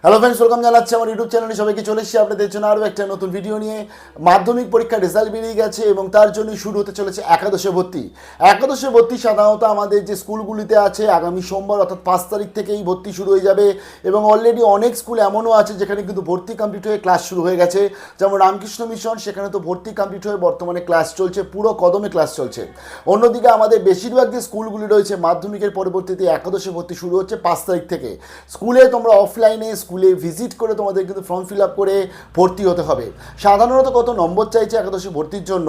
Hello friends, welcome জানাচ্ছি আমার YouTube চ্যানেলে। সবাইকে চলে এসেছি আপনাদের জন্য আরও একটা নতুন ভিডিও নিয়ে। মাধ্যমিক পরীক্ষার রেজাল্ট বেরিয়ে গেছে এবং তার জন্যই শুরু হতে চলেছে একাদশে ভর্তি। একাদশে ভর্তি সাধারণত আমাদের যে স্কুলগুলিতে আছে আগামী সোমবার অর্থাৎ 5 তারিখ থেকেই ভর্তি শুরু হয়ে যাবে এবং অলরেডি অনেক স্কুল এমনও আছে যেখানে কিন্তু ভর্তি কমপ্লিট হয়ে ক্লাস শুরু হয়ে গেছে। যেমন রামকৃষ্ণ মিশন, সেখানে তো ভর্তি কমপ্লিট হয়ে বর্তমানে ক্লাস চলছে, পুরো কদমে ক্লাস চলছে। অন্যদিকে আমাদের বেশিরভাগ যে স্কুলগুলি রয়েছে মাধ্যমিকের পরবর্তীতে একাদশে ভর্তি শুরু হচ্ছে 5 তারিখ থেকে। স্কুলে তোমরা অফলাইনে স্কুলে ভিজিট করে তোমাদের কিন্তু ফর্ম ফিল আপ করে ভর্তি হতে হবে। সাধারণত কত নম্বর চাইছে একাদশে ভর্তির জন্য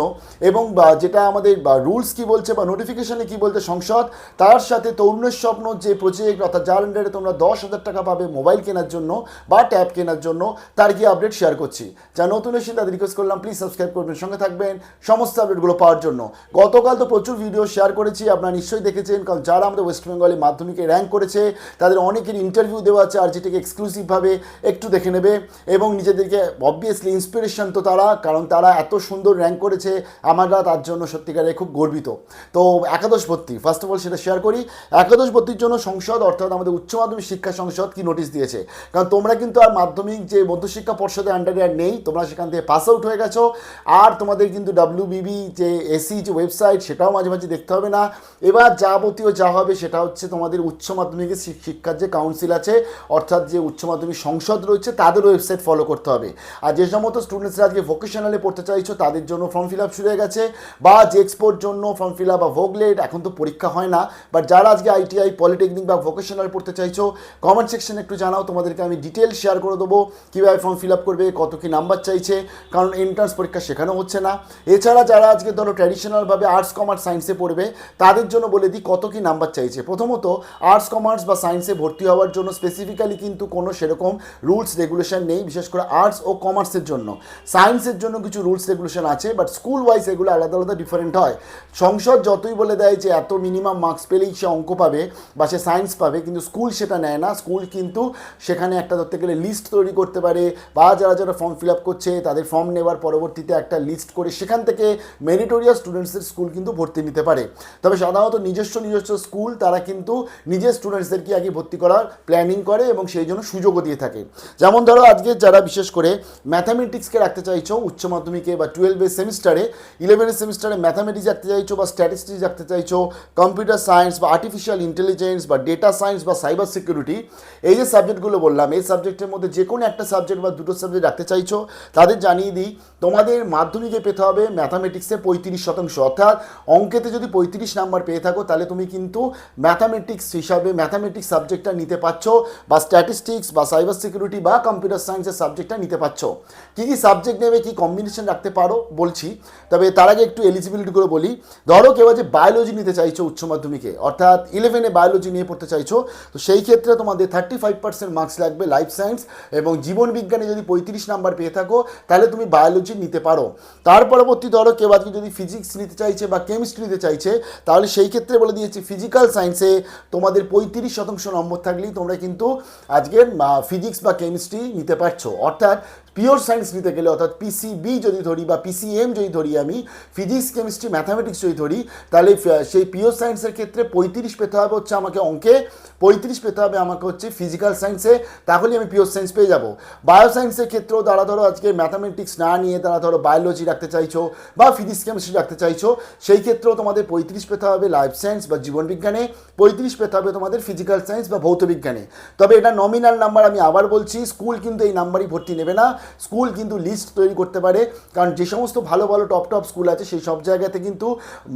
এবং যেটা আমাদের রুলস কি বলছে বা নোটিফিকেশনে কি বলছে সংসদ, তার সাথে তরুণের স্বপ্ন যে প্রজেক্ট অর্থাৎ যার আন্ডারে তোমরা 10,000 টাকা পাবে মোবাইল কেনার জন্য বা ট্যাব কেনার জন্য, তার কি আপডেট শেয়ার করছি। যা নতুন এসে তাদের রিকোয়েস্ট করলাম প্লিজ সাবস্ক্রাইব করবেন, সঙ্গে থাকবেন সমস্ত আপডেটগুলো পাওয়ার জন্য। গতকাল তো প্রচুর ভিডিও শেয়ার করেছি, আপনারা নিশ্চয়ই দেখেছেন, কারণ যারা আমাদের ওয়েস্ট বেঙ্গলে মাধ্যমিকে র্যাঙ্ক করেছে তাদের অনেকের ইন্টারভিউ দেওয়া আছে, আর যেটাকে এক্সক্লুসিভভাবে একটু দেখে নেবে এবং নিজেদেরকে অবভিয়াসলি ইন্সপিরেশন তো তারা, কারণ তারা এত সুন্দর র্যাঙ্ক করেছে, আমরা তার জন্য সত্যিকারে খুব গর্বিত। তো একাদশ ভর্তি ফার্স্ট অফ অল সেটা শেয়ার করি। একাদশ ভর্তির জন্য সংসদ অর্থাৎ আমাদের উচ্চ মাধ্যমিক শিক্ষা সংসদ কি নোটিশ দিয়েছে, কারণ তোমরা কিন্তু আর মাধ্যমিক যে মধ্যশিক্ষা পর্ষদের আন্ডারে আর নেই, তোমরা সেখান থেকে পাস আউট হয়ে গেছো। আর তোমাদের কিন্তু WBBSE যে ওয়েবসাইট সেটাও মাঝে মাঝে দেখতে হবে না। এবার যাবতীয় যা হবে সেটা হচ্ছে তোমাদের উচ্চ মাধ্যমিকের শিক্ষার যে কাউন্সিল আছে অর্থাৎ যে উচ্চ মাধ্যমিক সংসদ রয়েছে তাদের ওয়েবসাইট ফলো করতে হবে। আর যে সমস্ত স্টুডেন্টসরা আজকে ভোকেশনালে পড়তে চাইছো তাদের জন্য ফর্ম ফিল আপ শুরু হয়ে গেছে, বা যে এক্সপোর্ট জন্য ফর্ম ফিল আপ বা ভোগলেট, এখন তো পরীক্ষা হয় না, বাট যারা আজকে ITI পলিটেকনিক বা ভোকেশনাল পড়তে চাইছো কমেন্ট সেকশনে একটু জানাও, তোমাদেরকে আমি ডিটেল শেয়ার করে দেবো কীভাবে ফর্ম ফিল আপ করবে, কত কী নাম্বার চাইছে, কারণ এন্ট্রান্স পরীক্ষা সেখানেও হচ্ছে না। এছাড়া যারা আজকে ধরো ট্র্যাডিশনালভাবে আর্টস কমার্স সায়েন্সে পড়বে তাদের জন্য বলে দিই কত কী নাম্বার চাইছে। প্রথমত আর্টস কমার্স বা সায়েন্সে ভর্তি হওয়ার জন্য স্পেসিফিক্যালি কিন্তু কোনো সেরকম রুলস রেগুলেশন নেই, বিশেষ করে আর্টস ও কমার্সের জন্য। সায়েন্সের জন্য কিছু রুলস রেগুলেশন আছে, বাট স্কুল ওয়াইজ এগুলো আলাদা আলাদা ডিফারেন্ট হয়। সংসদ যতই বলে দেয় যে এত মিনিমাম মার্কস পেলেই সে অঙ্ক পাবে বা সে সায়েন্স পাবে, কিন্তু স্কুল সেটা নেয় না। স্কুল কিন্তু সেখানে একটা ধরতে গেলে লিস্ট তৈরি করতে পারে, বা যারা যারা ফর্ম ফিল আপ করছে তাদের ফর্ম নেওয়ার পরবর্তীতে একটা লিস্ট করে সেখান থেকে মেরিটোরিয়াস স্টুডেন্টসদের স্কুল কিন্তু ভর্তি নিতে পারে। তবে সাধারণত নিজস্ব স্কুল তারা কিন্তু নিজের স্টুডেন্টসদেরকে আগে ভর্তি করার প্ল্যানিং করে এবং সেই জন্য সুযোগও দিয়ে থাকে। যেমন ধরো আজকে যারা বিশেষ করে ম্যাথামেটিক্সকে রাখতে চাইছো উচ্চ মাধ্যমিকে বা 12 সেমিস্টারে, 11 সেমিস্টারে ম্যাথামেটিক্স রাখতে চাইছো বা স্ট্যাটিস্টিক্স রাখতে চাইছো, কম্পিউটার সায়েন্স বা আর্টিফিশিয়াল ইন্টেলিজেন্স বা ডেটা সায়েন্স বা সাইবার সিকিউরিটি, এই যে সাবজেক্টগুলো বললাম, এই সাবজেক্টের মধ্যে যে কোনো একটা সাবজেক্ট বা দুটো সাবজেক্ট রাখতে চাইছো, তাদের জানিয়ে দিই তোমাদের মাধ্যমিকে পেতে হবে ম্যাথামেটিক্সে 35%। অর্থাৎ অঙ্কেতে যদি 35 নাম্বার পেয়ে থাকো তাহলে তুমি কিন্তু ম্যাথামেটিক্স হিসাবে ম্যাথামেটিক্স সাবজেক্টটা নিতে পারছো, বা স্ট্যাটিস্টিক্স বা সাইবার সিকিউরিটি বা কম্পিউটার সায়েন্সের সাবজেক্টটা নিতে পারছো। কী কী সাবজেক্ট নেবে, কী কম্বিনেশন রাখতে পারো বলছি, তবে তার আগে একটু এলিজিবিলিটিগুলো বলি। ধরো কেউ যে বায়োলজি নিতে চাইছো উচ্চ মাধ্যমিকে, অর্থাৎ 11-এ বায়োলজি নিয়ে পড়তে চাইছো, তো সেই ক্ষেত্রে তোমাদের 35% মার্কস লাগবে লাইফ সায়েন্স, এবং জীবন বিজ্ঞানে যদি 35 নাম্বার পেয়ে থাকো তাহলে তুমি বায়োলজি নিতে পারো। তার পরবর্তী ধরো কেউ আজকে যদি ফিজিক্স নিতে চাইছে বা কেমিস্ট্রি নিতে চাইছে, তাহলে সেই ক্ষেত্রে বলে দিয়েছি ফিজিক্যাল সায়েন্সে তোমাদের 35% নম্বর থাকলেই তোমরা কিন্তু আজকের ফিজিক্স বা কেমিস্ট্রি নিতে পারছো। অর্থাৎ পিওর সায়েন্স নিতে গেলে অর্থাৎ PCB যদি ধরি বা PCM যদি ধরি, আমি ফিজিক্স কেমিস্ট্রি ম্যাথামেটিক্স যদি ধরি, তাহলে সেই পিওর সায়েন্সের ক্ষেত্রে 35 পেতে হবে হচ্ছে আমাকে অঙ্কে, 35 পেতে হবে আমাকে হচ্ছে ফিজিক্যাল সায়েন্সে, তাহলেই আমি পিওর সায়েন্স পেয়ে যাবো। বায়ো সায়েন্সের ক্ষেত্রেও তারা ধরো আজকে ম্যাথামেটিক্স না নিয়ে তারা ধরো বায়োলজি রাখতে চাইছো বা ফিজিক্স কেমিস্ট্রি রাখতে চাইছো, সেই ক্ষেত্রেও তোমাদের 35 পেতে হবে লাইফ সায়েন্স বা জীবন বিজ্ঞানে, 35 পেতে হবে তোমাদের ফিজিক্যাল সায়েন্স বা ভৌত বিজ্ঞানে। তবে এটা নমিনাল নাম্বার, আমি আবার বলছি, স্কুল কিন্তু এই নাম্বারই ভর্তি নেবে না। স্কুল কিন্তু লিস্ট তৈরি করতে পারে, কারণ যে সমস্ত ভালো ভালো টপ স্কুল আছে সেই সব জায়গাতে কিন্তু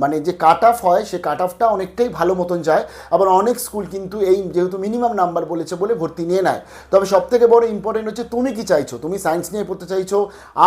মানে যে কাট অফ হয় সেই কাট অফটা অনেকটাই ভালো মতন যায়। আবার অনেক স্কুল কিন্তু এই যেহেতু মিনিমাম নাম্বার বলেছে বলে ভর্তি নিয়ে নেয়। তবে সবথেকে বড় ইম্পর্টেন্ট হচ্ছে তুমি কি চাইছো, তুমি সায়েন্স নিয়ে পড়তে চাইছো,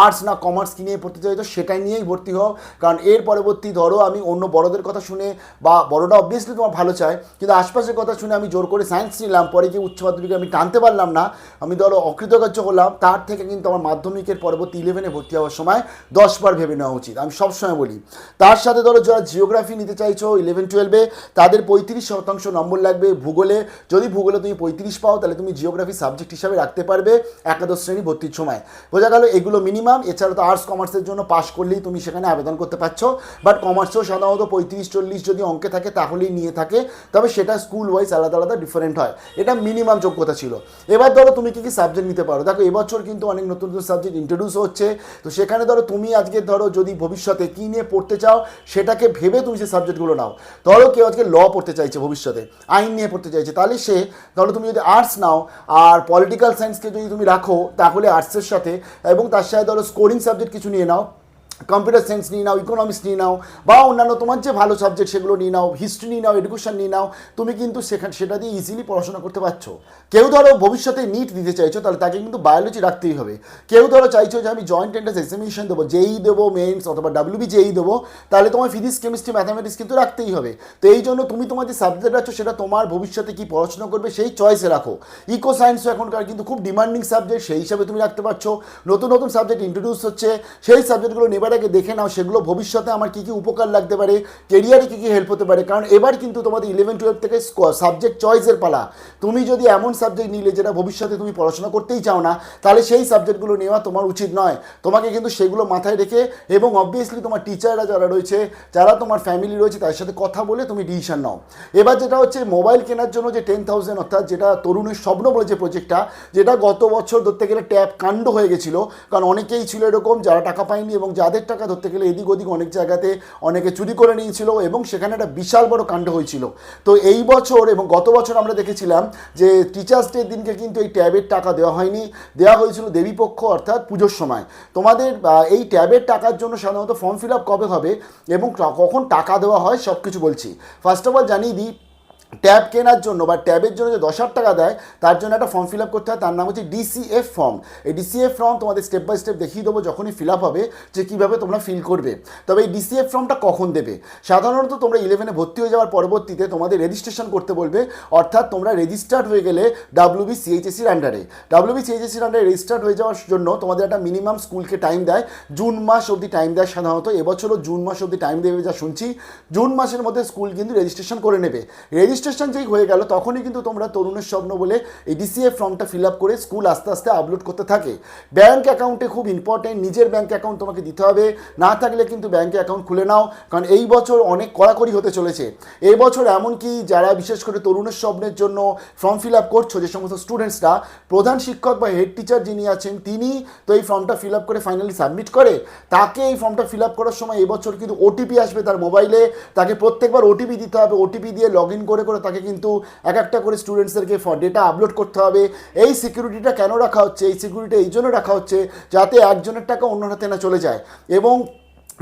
আর্টস না কমার্স কি নিয়ে পড়তে চাইছো, সেটাই নিয়েই ভর্তি হও। কারণ এর পরবর্তী ধরো আমি অন্য বড়দের কথা শুনে, বা বড়রা অবভিয়াসলি তোমার ভালো চায়, কিন্তু আশপাশের কথা শুনে আমি জোর করে সায়েন্স নিলাম, পরে গিয়ে উচ্চ মাধ্যমিকে আমি টানতে পারলাম না, আমি ধরো অকৃতকার্য হলাম, তার থেকে কিন্তু তোমার মাধ্যমিকের পরবর্তী 11-এ ভর্তি হওয়ার সময় 10 বার ভেবে নেওয়া উচিত, আমি সবসময় বলি। তার সাথে ধরো যারা জিওগ্রাফি নিতে চাইছো 11-12-এ তাদের 35% নম্বর লাগবে ভূগোলে। যদি ভূগোলে তুমি 35 পাও তাহলে তুমি জিওগ্রাফি সাবজেক্ট হিসাবে রাখতে পারবে একাদশ শ্রেণী ভর্তির সময়। বোঝা গেল, এগুলো মিনিমাম। এছাড়া তো আর্টস কমার্সের জন্য পাস করলেই তুমি সেখানে আবেদন করতে পারছো, বাট কমার্সেও সাধারণত 35-40 যদি অঙ্কে থাকে তাহলেই নিয়ে থাকে, তবে সেটা স্কুল ওয়াইজ আলাদা আলাদা ডিফারেন্ট হয়। এটা মিনিমাম যোগ্যতা ছিল। এবার ধরো তুমি কী কী সাবজেক্ট নিতে পারো। দেখো এবছর কিন্তু অনেক নতুন নতুন সাবজেক্ট ইন্ট্রোডিউস হচ্ছে, তো সেখানে ধরো তুমি আজকে ধরো যদি ভবিষ্যতে কী নিয়ে পড়তে চাও সেটাকে ভেবে তুমি সেই সাবজেক্টগুলো নাও। ধরো কেউ আজকে ল পড়তে চাইছে, ভবিষ্যতে আইন নিয়ে পড়তে চাইছে, তাহলে সে ধরো তুমি যদি আর্টস নাও আর পলিটিক্যাল সায়েন্সকে যদি তুমি রাখো তাহলে আর্টসের সাথে, এবং তার সাথে ধরো স্কোরিং সাবজেক্ট কিছু নিয়ে নাও, কম্পিউটার সায়েন্স নিয়ে নাও, ইকোনমিক্স নিয়ে নাও, বা অন্যান্য তোমার যে ভালো সাবজেক্ট সেগুলো নিয়ে নাও, হিস্ট্রি নিয়ে নাও, এডুকেশন নিয়ে নাও, তুমি কিন্তু সেটা দিয়ে ইজিলি পড়াশোনা করতে পারছো। কেউ ধরো ভবিষ্যতে নিট দিতে চাইছো তাহলে তাকে কিন্তু বায়োলজি রাখতেই হবে। কেউ ধরো চাইছো যে আমি জয়েন্ট এন্ট্রান্স এক্সামিনেশন দেবো, জেই দেবো, মেন্স অথবা WBJEE দেবো, তাহলে তোমার ফিজিক্স কেমিস্ট্রি ম্যাথামেটিক্স কিন্তু রাখতেই হবে। তো এই জন্য তুমি তোমার যে সাবজেক্ট রাখছো সেটা তোমার ভবিষ্যতে কি পড়াশোনা করবে সেই চয়েসে রাখো। ইকো সায়েন্সও এখনকার কিন্তু খুব ডিমান্ডিং সাবজেক্ট, সেই হিসাবে তুমি রাখতে পারছো। নতুন নতুন সাবজেক্ট ইন্ট্রোডিউস হচ্ছে, সেই সাবজেক্টগুলো নেবার আগে দেখে নাও সেগুলো ভবিষ্যতে আমার কী কী উপকার লাগতে পারে, কেরিয়ারে কী কী হেল্প হতে পারে। কারণ এবার কিন্তু তোমাদের 11-12 থেকে সাবজেক্ট চয়েসের পালা। তুমি যদি এমন সাবজেক্ট নিলে যেটা ভবিষ্যতে তুমি পড়াশোনা করতেই চাও না, তাহলে সেই সাবজেক্টগুলো নেওয়া তোমার উচিত নয়। তোমাকে কিন্তু সেগুলো মাথায় রেখে এবং অবভিয়াসলি তোমার টিচাররা যারা রয়েছে, যারা তোমার ফ্যামিলি রয়েছে, তাদের সাথে কথা বলে তুমি ডিসিশন নাও। এবার যেটা হচ্ছে মোবাইল কেনার জন্য যে 10,000, অর্থাৎ যেটা তরুণের স্বপ্ন বলে যে প্রজেক্টটা, যেটা গত বছর ধরতে গেলে ট্যাপ কাণ্ড হয়ে গেছিলো। কারণ অনেকেই ছিল এরকম যারা টাকা পায়নি, এবং যাদের টাকা ধরতে গেলে এদিক ওদিক অনেক জায়গাতে অনেকে চুরি করে নিয়েছিল, এবং সেখানে একটা বিশাল বড় কাণ্ড হয়েছিল। তো এই বছর এবং গত বছর আমরা দেখেছিলাম যে টিচার্স ডের দিনকে কিন্তু এই ট্যাবের টাকা দেওয়া হয়নি, দেওয়া হয়েছিল দেবীপক্ষ অর্থাৎ পুজোর সময়। তোমাদের এই ট্যাবের টাকার জন্য সাধারণত ফর্ম ফিল আপ কবে হবে এবং কখন টাকা দেওয়া হয় সব কিছু বলছি। ফার্স্ট অফ অল জানিয়ে দিই, ট্যাব কেনার জন্য বা ট্যাবের জন্য যে 10,000 টাকা দেয় তার জন্য একটা ফর্ম ফিল আপ করতে হয়, তার নাম হচ্ছে DCF ফর্ম। এই DCF ফর্ম তোমাদের স্টেপ বাই স্টেপ দেখিয়ে দেবো যখনই ফিল আপ হবে যে কীভাবে তোমরা ফিল করবে। তবে এই DCF ফর্মটা কখন দেবে, সাধারণত তোমরা 11-এ ভর্তি হয়ে যাওয়ার পরবর্তীতে তোমাদের রেজিস্ট্রেশন করতে বলবে, অর্থাৎ তোমরা রেজিস্টার্ড হয়ে গেলে WBCHSEর আন্ডারে। WBCHSEর আন্ডারে রেজিস্টার্ড হয়ে যাওয়ার জন্য তোমাদের একটা মিনিমাম স্কুলকে টাইম দেয়, জুন মাস অবধি টাইম দেয় সাধারণত। এবছরও জুন মাস অবধি টাইম দেবে যা শুনছি। জুন মাসের মধ্যে স্কুল কিন্তু রেজিস্ট্রেশন করে নেবে। রেজিস্ট্রেশন যেই হয়ে গেল তখনই কিন্তু তোমরা তরুণের স্বপ্ন বলে এই DCF ফর্মটা ফিল আপ করে স্কুল আস্তে আস্তে আপলোড করতে থাকে। ব্যাঙ্ক অ্যাকাউন্টে খুব ইম্পর্টেন্ট, নিজের ব্যাঙ্ক অ্যাকাউন্ট তোমাকে দিতে হবে, না থাকলে কিন্তু ব্যাঙ্কে অ্যাকাউন্ট খুলে নাও, কারণ এই বছর অনেক কড়াকড়ি হতে চলেছে। এই বছর এমনকি যারা বিশেষ করে তরুণের স্বপ্নের জন্য ফর্ম ফিল আপ করছো, যে সমস্ত স্টুডেন্টসরা, প্রধান শিক্ষক বা হেড টিচার যিনি আছেন তিনি তো এই ফর্মটা ফিল আপ করে ফাইনালি সাবমিট করে, তাকে এই ফর্মটা ফিল আপ করার সময় এবছর কিন্তু OTP আসবে তার মোবাইলে, তাকে প্রত্যেকবার OTP দিতে হবে। OTP দিয়ে লগ ইন করে তাকে কিন্তু এক একটা করে স্টুডেন্টসদেরকে ডেটা আপলোড করতে হবে। এই সিকিউরিটিটা কেন রাখা হচ্ছে, এই সিকিউরিটি এই জন্য রাখা হচ্ছে যাতে একজনের টাকা অন্য হাতে না চলে যায়, এবং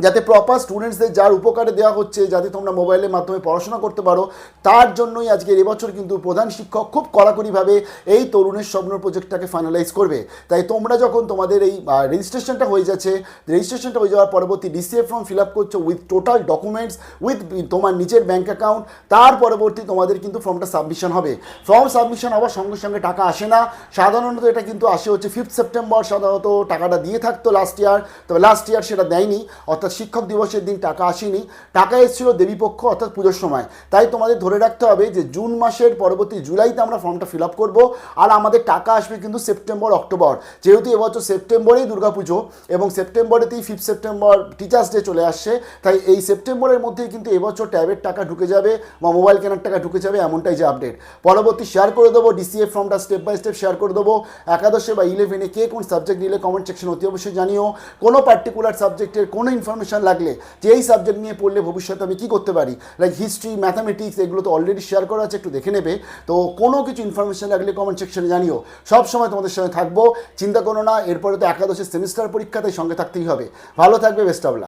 যাতে প্রপার স্টুডেন্টসদের যার উপকারে দেওয়া হচ্ছে যাতে তোমরা মোবাইলের মাধ্যমে পড়াশোনা করতে পারো, তার জন্যই আজকের এবছর কিন্তু প্রধান শিক্ষক খুব কড়াকড়িভাবে এই তরুণের স্বপ্ন প্রজেক্টটাকে ফাইনালাইজ করবে। তাই তোমরা যখন তোমাদের এই রেজিস্ট্রেশনটা হয়ে যাওয়ার পরবর্তী DCF ফর্ম ফিল আপ করছো উইথ টোটাল ডকুমেন্টস, উইথ তোমার নিজের ব্যাঙ্ক অ্যাকাউন্ট, তার পরবর্তী তোমাদের কিন্তু ফর্মটা সাবমিশন হবে। ফর্ম সাবমিশন হওয়ার সঙ্গে সঙ্গে টাকা আসে না, সাধারণত এটা কিন্তু আসে হচ্ছে 5 সেপ্টেম্বর। সাধারণত টাকাটা দিয়ে থাকতো লাস্ট ইয়ার, তবে লাস্ট ইয়ার সেটা দেয়নি, অর্থাৎ শিক্ষক দিবসের দিন টাকা আসেনি, টাকা এসেছিল দেবীপক্ষ অর্থাৎ পুজোর সময়। তাই তোমাদের ধরে রাখতে হবে যে জুন মাসের পরবর্তী জুলাইতে আমরা ফর্মটা ফিল আপ করবো, আর আমাদের টাকা আসবে কিন্তু সেপ্টেম্বর অক্টোবর। যেহেতু এবছর সেপ্টেম্বরেই দুর্গাপুজো এবং সেপ্টেম্বরেতেই 5 সেপ্টেম্বর টিচার্স ডে চলে আসছে, তাই এই সেপ্টেম্বরের মধ্যেই কিন্তু এবছর ট্যাবের টাকা ঢুকে যাবে বা মোবাইল কেনার টাকা ঢুকে যাবে, এমনটাই যে আপডেট। পরবর্তী শেয়ার করে দেবো, DCF ফর্মটা স্টেপ বাই স্টেপ শেয়ার করে দেবো। একাদশে বা 11-এ কে কোন সাবজেক্ট নিলে কমেন্ট সেকশন অতি অবশ্যই জানিও। কোনো পার্টিকুলার সাবজেক্টের কোনো ইনফরমেশন লাগলে যে এই সাবজেক্ট নিয়ে পড়লে ভবিষ্যতে আমি কী করতে পারি, লাইক হিস্ট্রি, ম্যাথামেটিক্স, এগুলো তো অলরেডি শেয়ার করা আছে, একটু দেখে নেবে। তো কোনো কিছু ইনফরমেশন লাগলে কমেন্ট সেকশনে জানিও, সব সময় তোমাদের সঙ্গে থাকবো, চিন্তা করো না। এরপরে তো একাদশের সেমিস্টার পরীক্ষা, তাই সঙ্গে থাকতেই হবে। ভালো থাকবে, বেস্ট অফ লাক।